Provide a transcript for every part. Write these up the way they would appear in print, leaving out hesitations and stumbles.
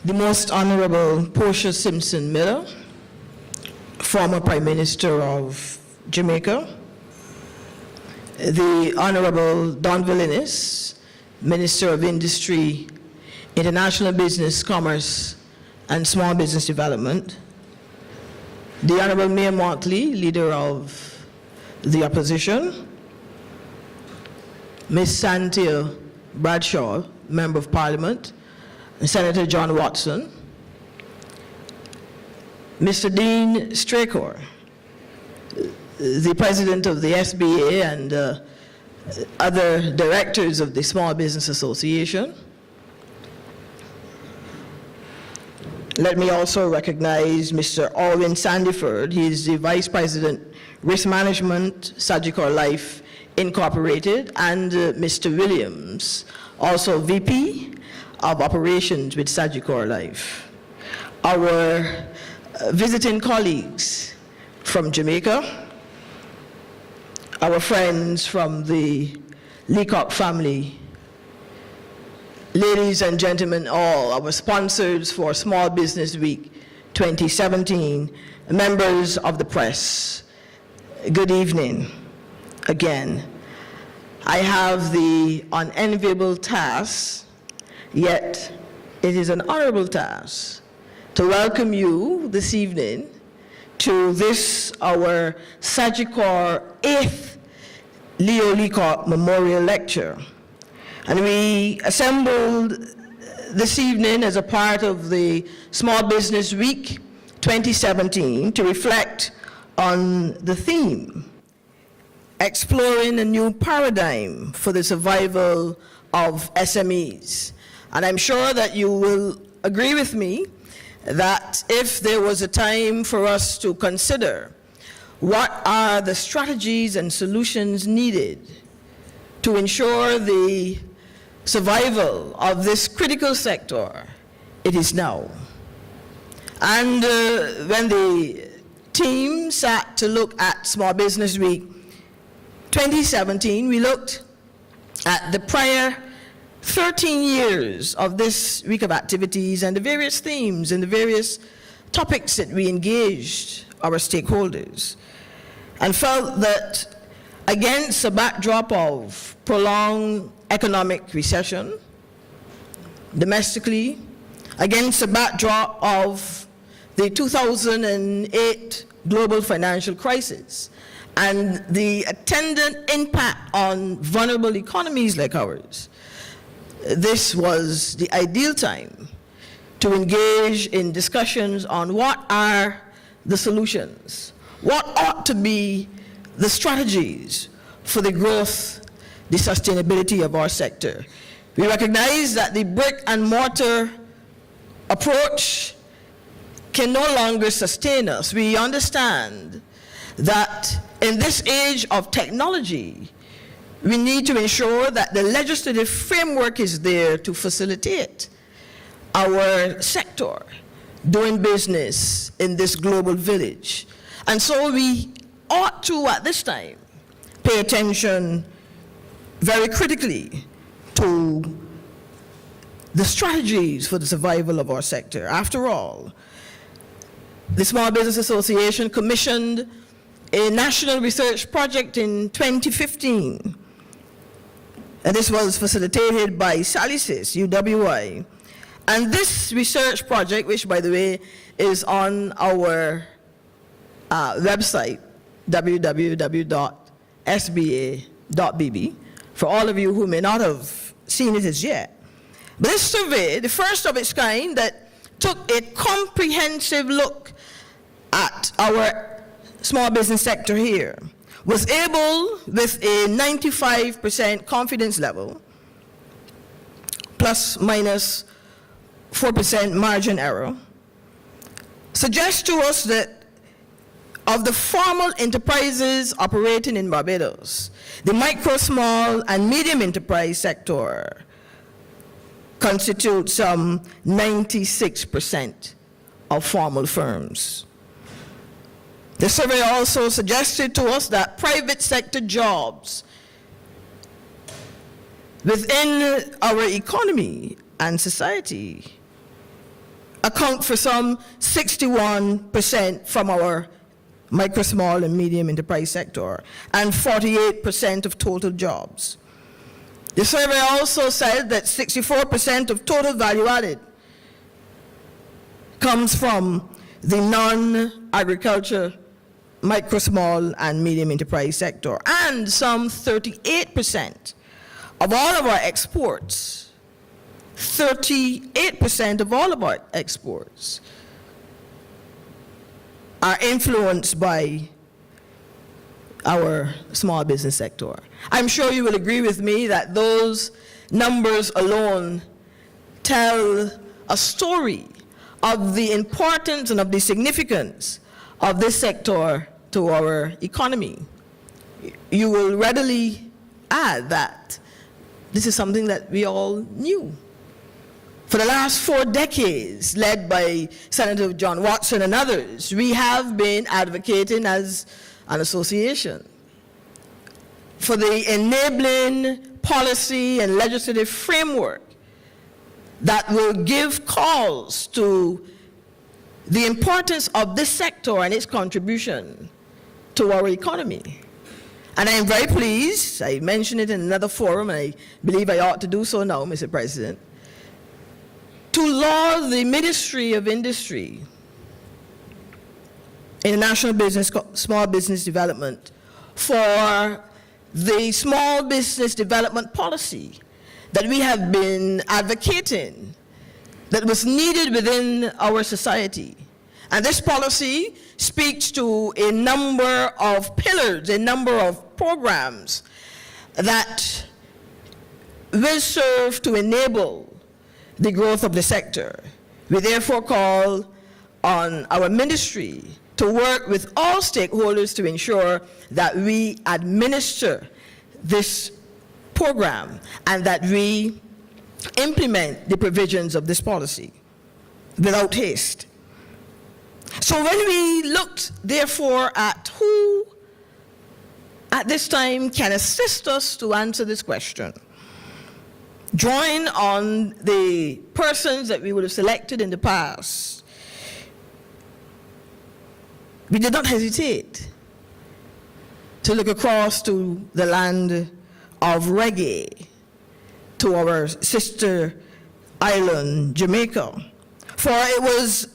the Most Honorable Portia Simpson Miller, former Prime Minister of Jamaica, the Honorable Don Villinis, Minister of Industry, International Business, Commerce, and Small Business Development, the Honorable Mayor Motley, Leader of the Opposition, Ms. Santia Bradshaw, Member of Parliament, and Senator John Watson, Mr. Dean Sagicor, the President of the SBA and other directors of the Small Business Association. Let me also recognize Mr. Alwyn Sandiford. He is the Vice President, Risk Management, Sagicor Life Incorporated, and Mr. Williams, also VP of Operations with Sagicor Life. Our visiting colleagues from Jamaica, our friends from the Leacock family, ladies and gentlemen all, our sponsors for Small Business Week 2017, members of the press, good evening again. I have the unenviable task, yet it is an honorable task, to welcome you this evening to this, our Sagicor 8th Leo Leacock Memorial Lecture. And we assembled this evening as a part of the Small Business Week 2017 to reflect on the theme, exploring a new paradigm for the survival of SMEs. And I'm sure that you will agree with me that if there was a time for us to consider what are the strategies and solutions needed to ensure the survival of this critical sector, it is now. And when the team sat to look at Small Business Week 2017, we looked at the prior 13 years of this week of activities and the various themes and the various topics that we engaged our stakeholders, and felt that against a backdrop of prolonged economic recession domestically, against a backdrop of the 2008 global financial crisis and the attendant impact on vulnerable economies like ours, this was the ideal time to engage in discussions on what are the solutions, what ought to be the strategies for the growth, the sustainability of our sector. We recognize that the brick and mortar approach can no longer sustain us. We understand that in this age of technology, we need to ensure that the legislative framework is there to facilitate our sector doing business in this global village. And so we ought to, at this time, pay attention very critically to the strategies for the survival of our sector. After all, the Small Business Association commissioned a national research project in 2015. And this was facilitated by Salicis, UWI. And this research project, which by the way is on our website, www.sba.bb, for all of you who may not have seen it as yet. But this survey, the first of its kind that took a comprehensive look at our small business sector here, was able, with a 95% confidence level, plus minus 4% margin error, suggest to us that of the formal enterprises operating in Barbados, the micro, small, and medium enterprise sector constitutes some 96% of formal firms. The survey also suggested to us that private sector jobs within our economy and society account for some 61% from our micro, small, and medium enterprise sector, and 48% of total jobs. The survey also said that 64% of total value added comes from the non-agriculture, micro, small, and medium enterprise sector, and some 38% of all of our exports, 38% of all of our exports are influenced by our small business sector. I'm sure you will agree with me that those numbers alone tell a story of the importance and of the significance of this sector to our economy. You will readily add that this is something that we all knew. For the last 4 decades, led by Senator John Watson and others, we have been advocating as an association for the enabling policy and legislative framework that will give cause to the importance of this sector and its contribution to our economy. And I am very pleased, I mentioned it in another forum, and I believe I ought to do so now, Mr. President, to laud the Ministry of Industry, International Business, Small Business Development, for the small business development policy that we have been advocating, that was needed within our society. And this policy speaks to a number of pillars, a number of programs that will serve to enable the growth of the sector. We therefore call on our ministry to work with all stakeholders to ensure that we administer this program and that we implement the provisions of this policy without haste. So when we looked, therefore, at who at this time can assist us to answer this question, drawing on the persons that we would have selected in the past, we did not hesitate to look across to the land of reggae, to our sister island, Jamaica. For it was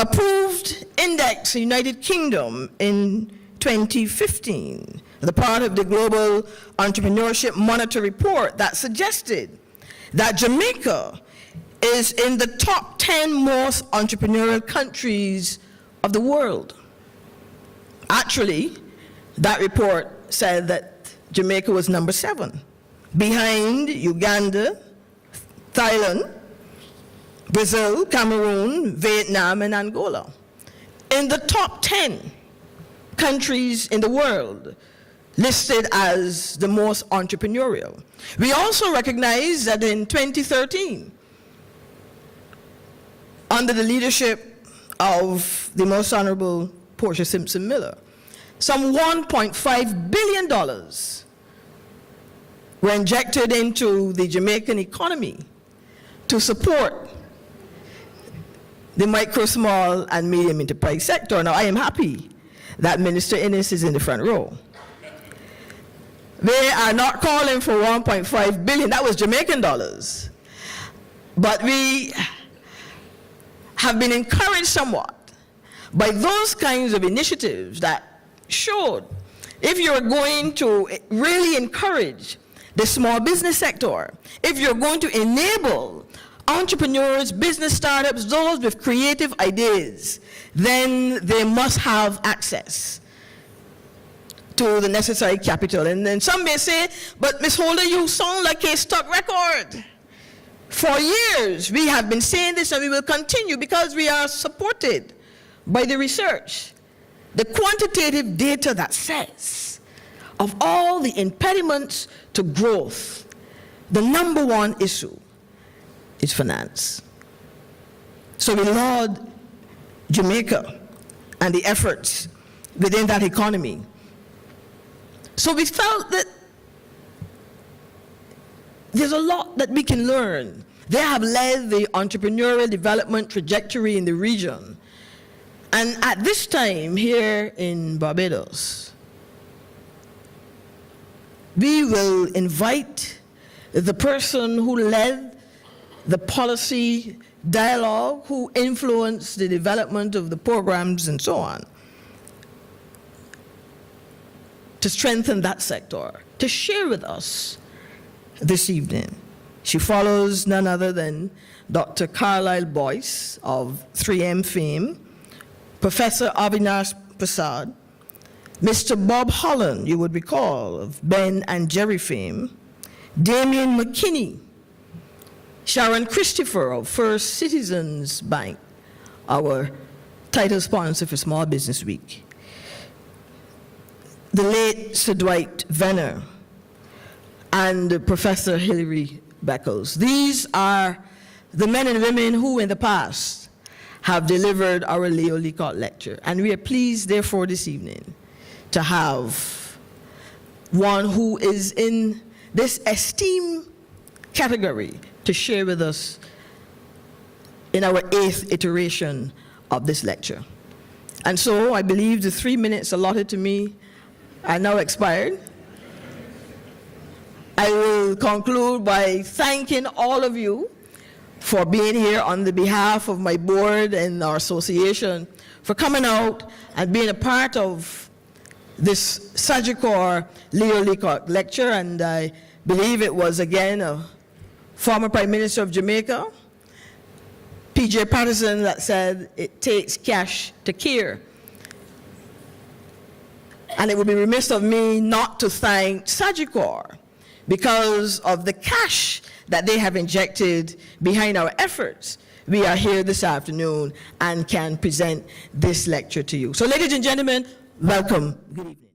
approved index in the United Kingdom in 2015, the part of the Global Entrepreneurship Monitor report that suggested that Jamaica is in the top 10 most entrepreneurial countries of the world. Actually, that report said that Jamaica was number 7, behind Uganda, Thailand, Brazil, Cameroon, Vietnam, and Angola. In the top 10 countries in the world listed as the most entrepreneurial. We also recognize that in 2013, under the leadership of the Most Honorable Portia Simpson Miller, some $1.5 billion were injected into the Jamaican economy to support the micro, small, and medium enterprise sector. Now, I am happy that Minister Innes is in the front row. They are not calling for 1.5 billion, that was Jamaican dollars. But we have been encouraged somewhat by those kinds of initiatives that showed if you're going to really encourage the small business sector, if you're going to enable entrepreneurs, business startups, those with creative ideas, then they must have access to the necessary capital. And then some may say, but Ms. Holder, you sound like a stuck record. For years, we have been saying this and we will continue because we are supported by the research, the quantitative data that says of all the impediments to growth, the number one issue is finance. So we laud Jamaica and the efforts within that economy. So we felt that there's a lot that we can learn They have led the entrepreneurial development trajectory in the region. And at this time here in Barbados, we will invite the person who led the policy dialogue, who influenced the development of the programs and so on, to strengthen that sector, to share with us this evening. She follows none other than Dr. Carlyle Boyce of 3M fame, Professor Avinash Prasad, Mr. Bob Holland, you would recall, of Ben and Jerry fame, Damien McKinney, Sharon Christopher of First Citizens Bank, our title sponsor for Small Business Week, the late Sir Dwight Venner, and Professor Hilary Beckles. These are the men and women who in the past have delivered our Leo Leacock lecture. And we are pleased, therefore, this evening to have one who is in this esteemed category to share with us in our 8th iteration of this lecture. And so I believe the 3 minutes allotted to me are now expired. I will conclude by thanking all of you for being here on the behalf of my board and our association, for coming out and being a part of this Sagicor Leo Leacock lecture. And I believe it was again a former Prime Minister of Jamaica, P.J. Patterson, that said it takes cash to care. And it would be remiss of me not to thank Sagicor because of the cash that they have injected behind our efforts. We are here this afternoon and can present this lecture to you. So ladies and gentlemen, welcome. Good evening.